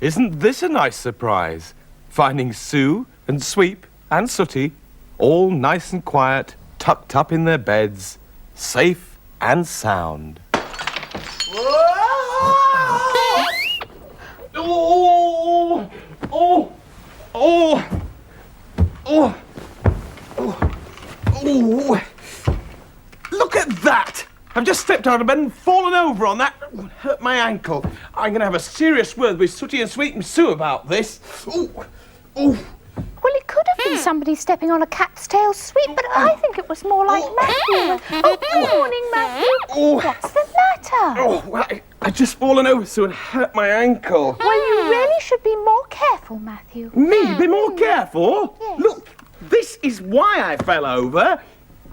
isn't this a nice surprise? Finding Sue and Sweep and Sooty all nice and quiet, tucked up in their beds, safe and sound. Oh! Oh! Oh! Oh! Oh! Look at that! I've just stepped out of bed and fallen over on that. Hurt my ankle. I'm going to have a serious word with Sooty and Sweep and Sue about this. Oh! Oh! Well, it could have been somebody stepping on a cat's tail, Sweep, but I think it was more like Matthew. Oh, good morning, Matthew. Oh. What's the matter? Oh, well, I've just fallen over, Sue, and hurt my ankle. Well, you really should be more careful, Matthew. Me? Be more careful? Yes. Look, this is why I fell over.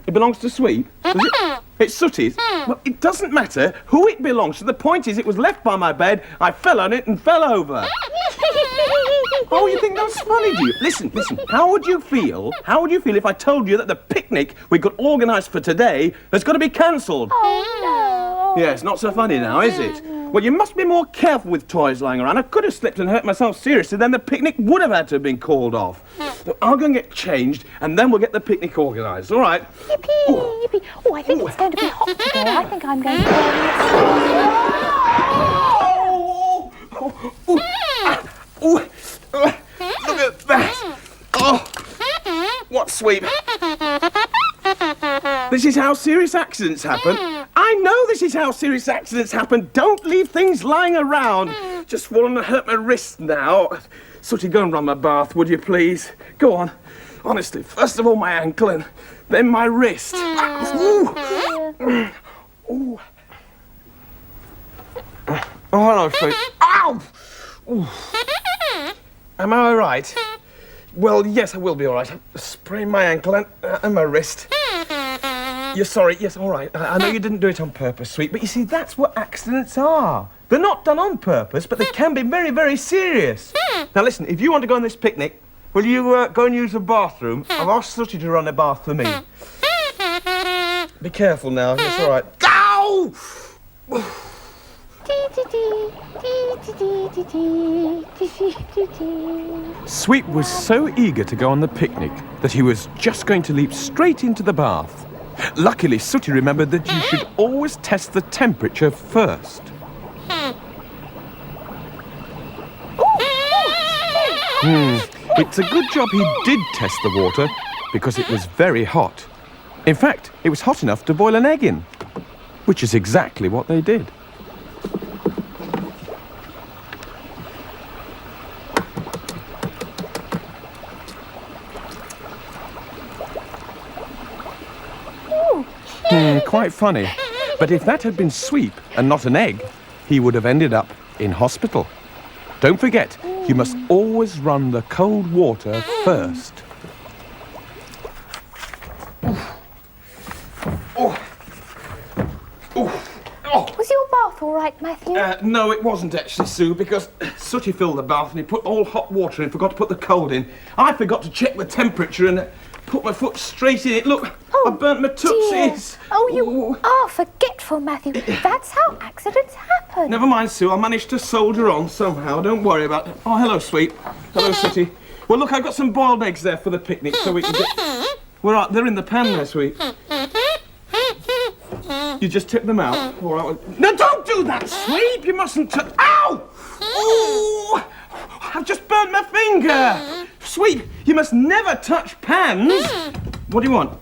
It belongs to Sweep. Does it? It's Sooty's. Well, it doesn't matter who it belongs to. The point is, it was left by my bed. I fell on it and fell over. Oh, you think that's funny, do you? Listen. How would you feel if I told you that the picnic we got organised for today has got to be cancelled? Oh, no. Yeah, it's not so funny now, is it? Well, you must be more careful with toys lying around. I could have slipped and hurt myself seriously, then the picnic would have had to have been called off. So I'll go and get changed, and then we'll get the picnic organised, all right? Yippee, yippee. Oh, I think it's going to be hot today. I think I'm going to Look at that! Oh! What, Sweep? This is how serious accidents happen. I know this is how serious accidents happen. Don't leave things lying around. Just fallen and hurt my wrist now. Sooty, go and run my bath, would you please? Go on. Honestly, first of all my ankle and then my wrist. Ooh. Ooh. Oh, hello, Sweep. Ow! Ooh. Am I all right? Well, yes, I will be all right. I sprained my ankle and my wrist. You're sorry. Yes, all right. I know you didn't do it on purpose, Sweet, but you see, that's what accidents are. They're not done on purpose, but they can be very, very serious. Now, listen, if you want to go on this picnic, will you go and use the bathroom? I've asked Sooty to run a bath for me. Be careful now. Yes, all right. Ow! Sweep was so eager to go on the picnic that he was just going to leap straight into the bath. Luckily, Sooty remembered that you should always test the temperature first. It's a good job he did test the water because it was very hot. In fact, it was hot enough to boil an egg in, which is exactly what they did. Quite funny. But if that had been Sweep and not an egg, he would have ended up in hospital. Don't forget, you must always run the cold water first. Was your bath all right, Matthew? No, it wasn't actually, Sue, because Sooty filled the bath and he put all hot water in and forgot to put the cold in. I forgot to check the temperature and put my foot straight in it. Look, I burnt my tootsies. Oh, you are forgetful, Matthew. That's how accidents happen. Never mind, Sue. I managed to soldier on somehow. Don't worry about it. Oh, hello, Sweep. Hello, Sooty. Well, look, I've got some boiled eggs there for the picnic so we can get... Well, right, they're in the pan there, Sweep. You just tip them out. All right. No, don't do that, Sweep. You mustn't touch... Ow! Oh! I've just burnt my finger. Sweep, you must never touch pans. What do you want?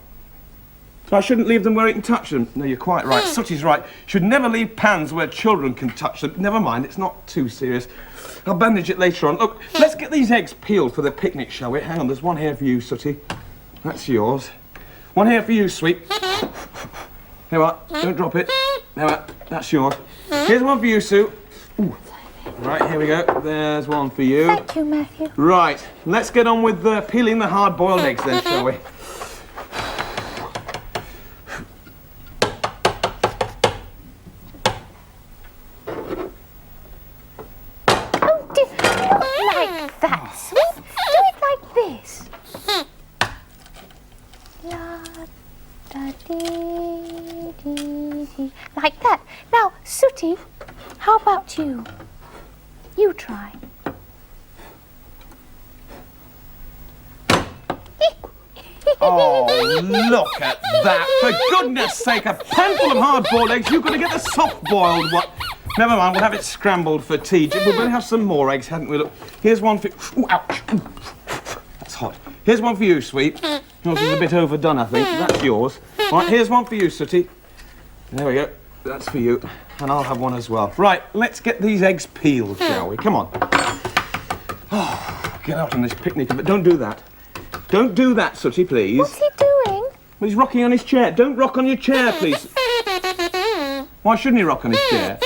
I shouldn't leave them where you can touch them. No, you're quite right. Sooty's right. Should never leave pans where children can touch them. Never mind, it's not too serious. I'll bandage it later on. Look, let's get these eggs peeled for the picnic, shall we? Hang on, there's one here for you, Sooty. That's yours. One here for you, Sweep. Here what? Don't drop it. There what? That's yours. Here's one for you, Sue. Ooh. Right, here we go. There's one for you. Thank you, Matthew. Right, let's get on with peeling the hard-boiled eggs then, shall we? Oh, not like that, Sweep. Do it like this. La da dee dee dee. Like that. Now, Sooty, how about you? You try. Oh, look at that. For goodness sake, a pan full of hard-boiled eggs. You've got to get the soft-boiled one. Never mind, we'll have it scrambled for tea. We're going to have some more eggs, hadn't we? Look, here's one for... Ooh, ouch. That's hot. Here's one for you, Sweet. Yours is a bit overdone, I think. That's yours. Right, here's one for you, Sooty. There we go. That's for you. And I'll have one as well. Right, let's get these eggs peeled, shall we? Come on. Oh, get out on this picnic. But don't do that. Don't do that, Sooty, please. What's he doing? Well, he's rocking on his chair. Don't rock on your chair, please. Why shouldn't he rock on his chair?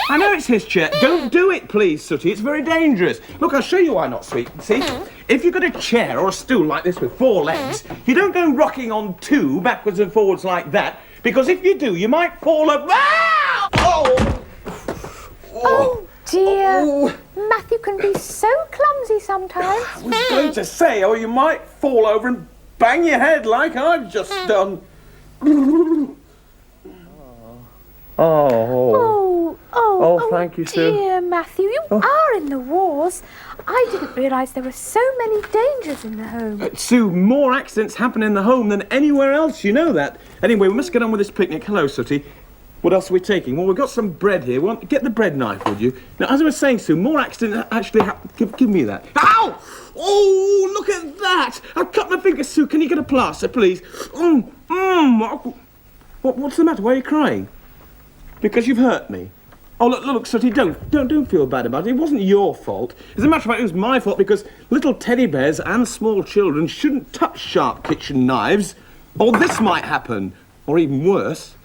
I know it's his chair. Don't do it, please, Sooty. It's very dangerous. Look, I'll show you why not, Sweet. See? If you've got a chair or a stool like this with 4 legs, you don't go rocking on 2 backwards and forwards like that, because if you do, you might fall over. Ah! Oh! Oh, dear. Oh. Matthew can be so clumsy sometimes. I was going to say, or you might fall over and bang your head like I've just done. Oh, thank you, Sue. Dear Matthew, you are in the wars. I didn't realise there were so many dangers in the home. Sue, more accidents happen in the home than anywhere else, you know that. Anyway, we must get on with this picnic. Hello, Sooty. What else are we taking? Well, we've got some bread here. Get the bread knife, would you? Now, as I was saying, Sue, more accidents actually happen. Give me that. Ow! Oh, look at that! I've cut my finger, Sue. Can you get a plaster, please? What's the matter? Why are you crying? Because you've hurt me. Oh, look, Sooty, don't feel bad about it. It wasn't your fault. As a matter of fact, it was my fault because little teddy bears and small children shouldn't touch sharp kitchen knives, or this might happen, or even worse.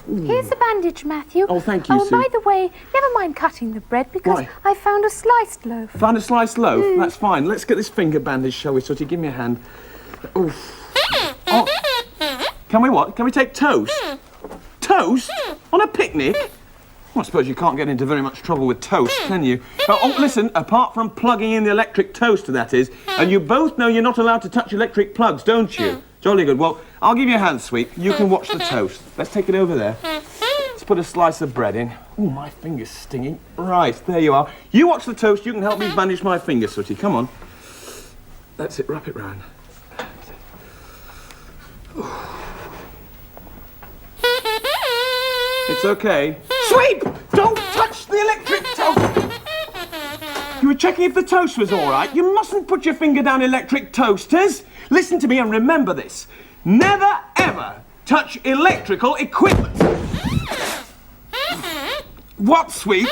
Here's the bandage, Matthew. Oh, thank you, Oh, Sue. by the way, never mind cutting the bread because Why? I found a sliced loaf. Found a sliced loaf? That's fine. Let's get this finger bandage, shall we, Sooty? Give me a hand. Oof. Oh. Can we what? Can we take toast? Toast? On a picnic? Well, I suppose you can't get into very much trouble with toast, can you? Oh, listen, apart from plugging in the electric toaster, that is, and you both know you're not allowed to touch electric plugs, don't you? Jolly good. Well, I'll give you a hand, Sweet. You can watch the toast. Let's take it over there. Let's put a slice of bread in. Oh, my finger's stinging. Right, there you are. You watch the toast. You can help me bandage my finger, Sooty. Come on. That's it. Wrap it round. It's okay. Sweep! Don't touch the electric toaster! You were checking if the toast was all right. You mustn't put your finger down electric toasters. Listen to me and remember this. Never, ever touch electrical equipment. What, Sweep?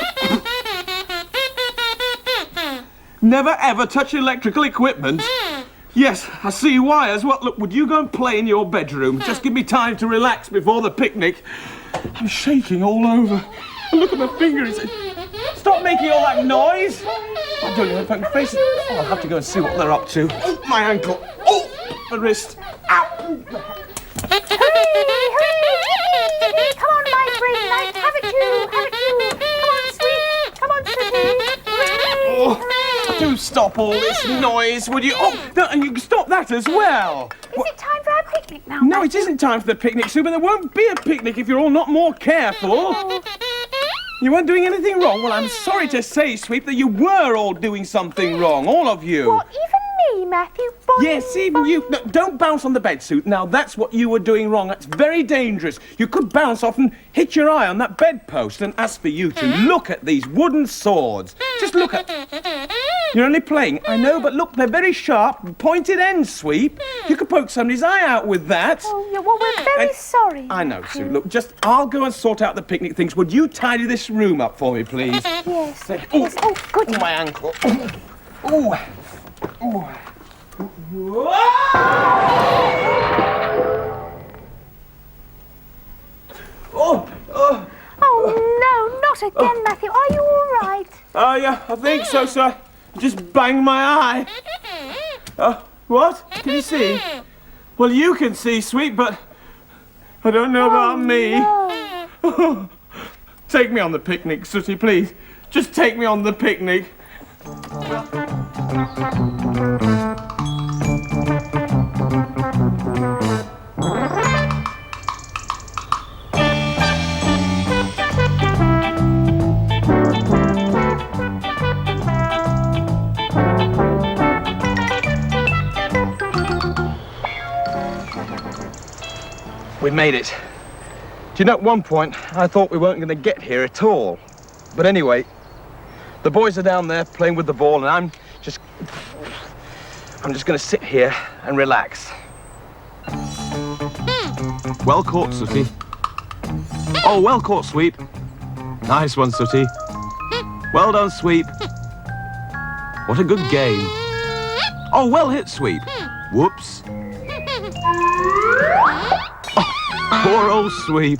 Never, ever touch electrical equipment? Yes, I see wires. Well, look, would you go and play in your bedroom? Just give me time to relax before the picnic. I'm shaking all over. And look at my finger. Stop making all that noise. I don't know if I can face it. Oh, I'll have to go and see what they're up to. Oh, my ankle. Oh, my wrist. Ow. Hurry! Come on, my brave knight. Have it you. Come on, Sweet. Come on, Sooty. Oh, do stop all this noise, would you? Oh, no, and you can stop that as well. Is it time for our picnic now, No, Matthew? it isn't time for the picnic, Sue, but there won't be a picnic if you're all not more careful. You weren't doing anything wrong. Well, I'm sorry to say, Sweep, that you were all doing something wrong, all of you. What, even me, Matthew? Boing, Yes, even boing. you. No, don't bounce on the bed, Sue. Now, that's what you were doing wrong. That's very dangerous. You could bounce off and hit your eye on that bedpost. And as for you two, look at these wooden swords. Just look at... You're only playing, I know, but look, they're very sharp, pointed ends, Sweep. You could poke somebody's eye out with that. Oh, yeah, well, we're very sorry. I know, Sue. Look, I'll go and sort out the picnic things. Would you tidy this room up for me, please? Yes. Oh, Yes. Oh, good. my ankle. Oh. Oh. Oh. Oh, no, not again, Matthew. Are you all right? Yeah, I think so, sir. I just banged my eye. What? Can you see? Well, you can see, Sweet, but I don't know about me. No. Take me on the picnic, Sooty, please. Just take me on the picnic. We made it. Do you know, at one point, I thought we weren't going to get here at all. But anyway, the boys are down there playing with the ball, and I'm just going to sit here and relax. Well caught, Sooty. Oh, well caught, Sweep. Nice one, Sooty. Well done, Sweep. What a good game. Oh, well hit, Sweep. Whoops. Oh, poor old Sweep.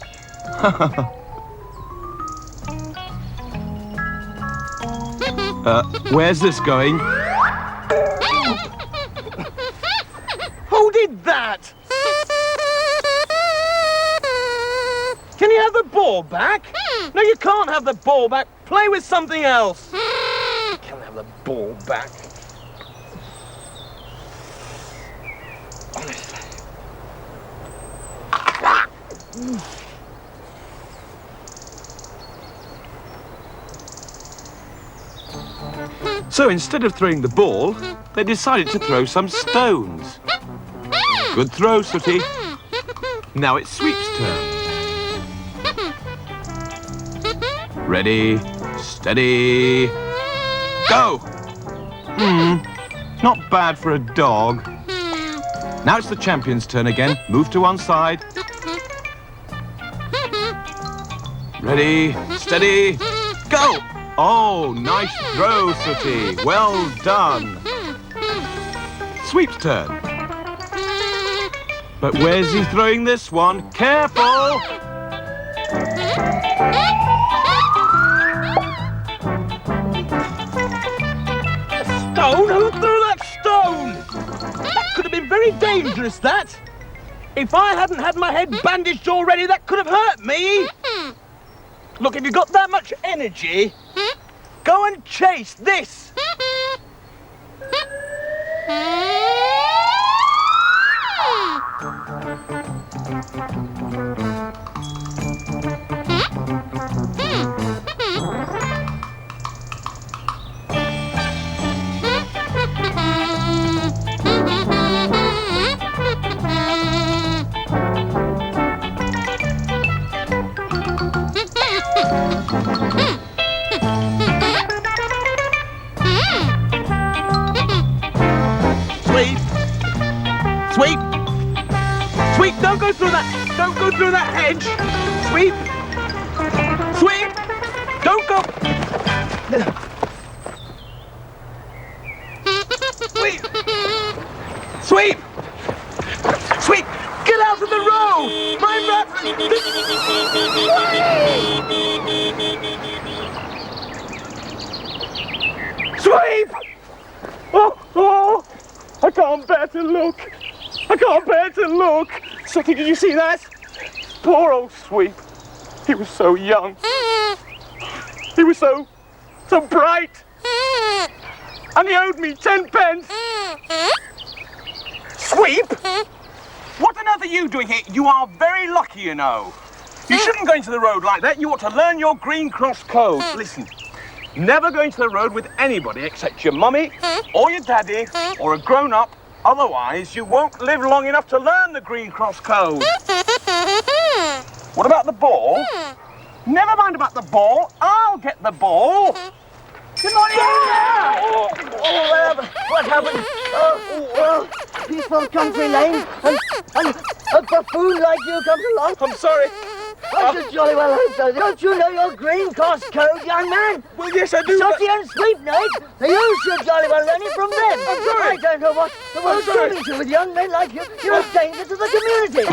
Where's this going? Who did that? Can you have the ball back? No, you can't have the ball back. Play with something else. Can't have the ball back. Honestly. So instead of throwing the ball, they decided to throw some stones. Good throw, Sooty. Now it's Sweep's turn. Ready, steady, go! Not bad for a dog. Now it's the champion's turn again. Move to one side. Ready, steady, go! Oh, nice throw, Sooty. Well done. Sweep's turn. But where's he throwing this one? Careful! Stone? Who threw that stone? That could have been very dangerous, that. If I hadn't had my head bandaged already, that could have hurt me. Look, if you've got that much energy, go and chase this. Sweep! Sweep, don't go through that! Don't go through that hedge! Sweep! Sweep! Don't go! Sweep! Sweep! Sweep! Get out of the road! My rat! Sweep! Oh! I can't bear to look! I can't bear to look! Sooty, did you see that? Poor old Sweep. He was so young. He was so bright. And he owed me 10 pence. Sweep? What on earth are you doing here? You are very lucky, you know. You shouldn't go into the road like that. You ought to learn your Green Cross code. Listen, never go into the road with anybody except your mummy or your daddy or a grown-up. Otherwise, you won't live long enough to learn the Green Cross code. What about the ball? Never mind about the ball. I'll get the ball. Good morning! What happened? Well, peaceful country lane, and a buffoon like you comes along. I'm sorry. I should jolly well hope so. Don't you know your Green Cross code, young man? Well, yes, I do. Sooty and Sweep knows. You should jolly well learn it from them. I'm sorry. I don't know what the world's doing to with young men like you. You're a danger to the community.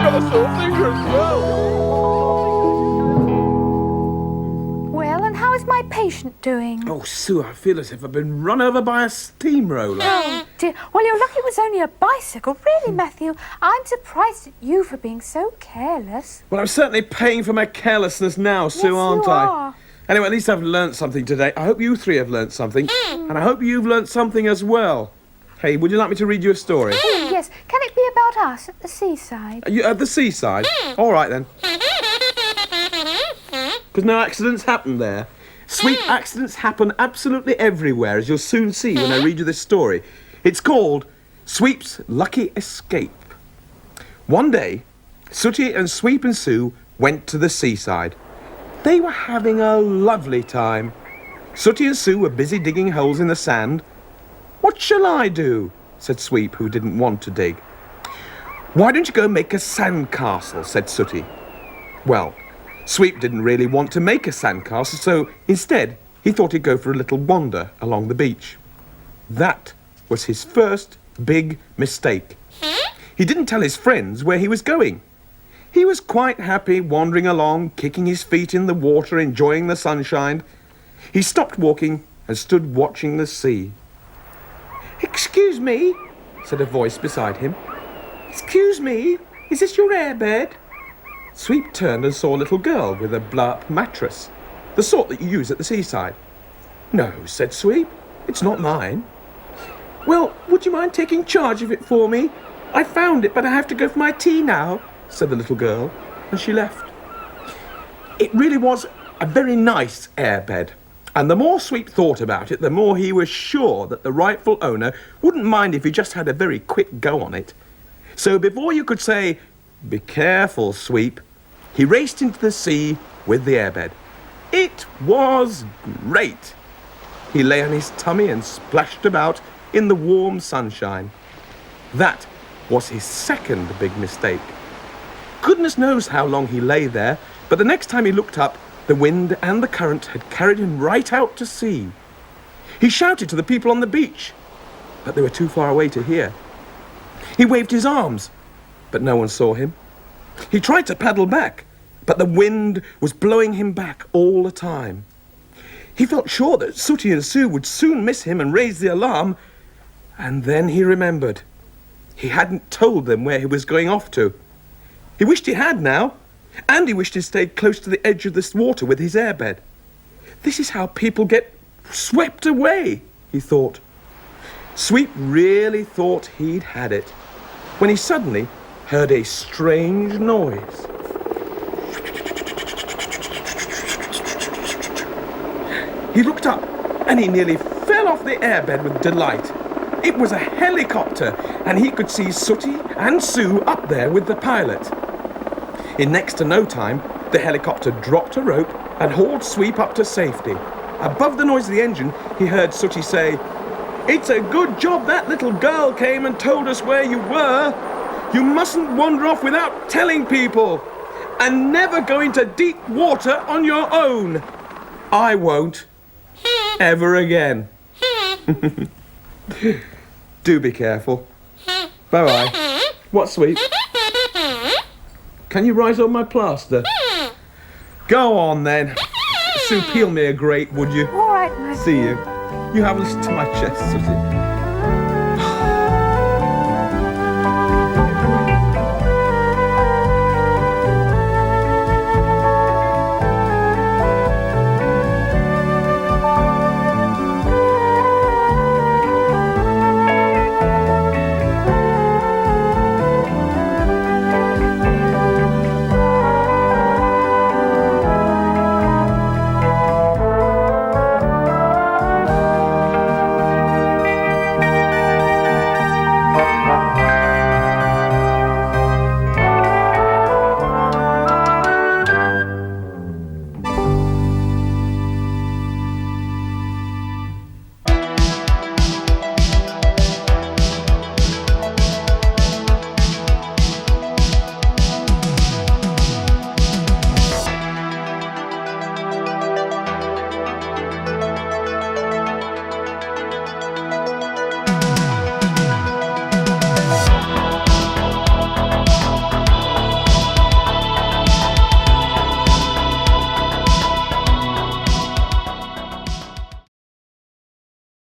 Well, and how is my patient doing? Oh, Sue, I feel as if I've been run over by a steamroller. Oh, dear. Well, you're lucky it was only a bicycle. Really, Matthew, I'm surprised at you for being so careless. Well, I'm certainly paying for my carelessness now, Sue, Yes, aren't you I? are. Anyway, at least I've learnt something today. I hope you three have learnt something. And I hope you've learnt something as well. Hey, would you like me to read you a story? Oh, yes. Can it be about us at the seaside? Are you at the seaside? All right, then. Because no accidents happen there. Sweep accidents happen absolutely everywhere, as you'll soon see when I read you this story. It's called Sweep's Lucky Escape. One day, Sooty and Sweep and Sue went to the seaside. They were having a lovely time. Sooty and Sue were busy digging holes in the sand. "What shall I do?" said Sweep, who didn't want to dig. "Why don't you go make a sandcastle?" said Sooty. Well, Sweep didn't really want to make a sandcastle, so instead he thought he'd go for a little wander along the beach. That was his first big mistake. He didn't tell his friends where he was going. He was quite happy wandering along, kicking his feet in the water, enjoying the sunshine. He stopped walking and stood watching the sea. "Excuse me," said a voice beside him. "Excuse me, is this your airbed?" Sweep turned and saw a little girl with a blow-up mattress, the sort that you use at the seaside. "No," said Sweep, "it's not mine." "Well, would you mind taking charge of it for me? I found it, but I have to go for my tea now," said the little girl, and she left. It really was a very nice airbed, and the more Sweep thought about it, the more he was sure that the rightful owner wouldn't mind if he just had a very quick go on it. So before you could say, "Be careful, Sweep," he raced into the sea with the airbed. It was great. He lay on his tummy and splashed about in the warm sunshine. That was his second big mistake. Goodness knows how long he lay there, but the next time he looked up, the wind and the current had carried him right out to sea. He shouted to the people on the beach, but they were too far away to hear. He waved his arms, but no one saw him. He tried to paddle back, but the wind was blowing him back all the time. He felt sure that Sooty and Sue would soon miss him and raise the alarm, and then he remembered. He hadn't told them where he was going off to. He wished he had now, and he wished he'd stayed close to the edge of this water with his airbed. This is how people get swept away, he thought. Sweep really thought he'd had it, when he suddenly heard a strange noise. He looked up, and he nearly fell off the airbed with delight. It was a helicopter, and he could see Sooty and Sue up there with the pilot. In next to no time, the helicopter dropped a rope and hauled Sweep up to safety. Above the noise of the engine, he heard Sooty say, "It's a good job that little girl came and told us where you were. You mustn't wander off without telling people. And never go into deep water on your own. I won't. Ever again." Do be careful. Bye-bye. What, Sweep? Can you rise on my plaster? Go on, then. Sue, peel me a grate, would you? All right, Matthew. See you. You have a listen to my chest, Sooty.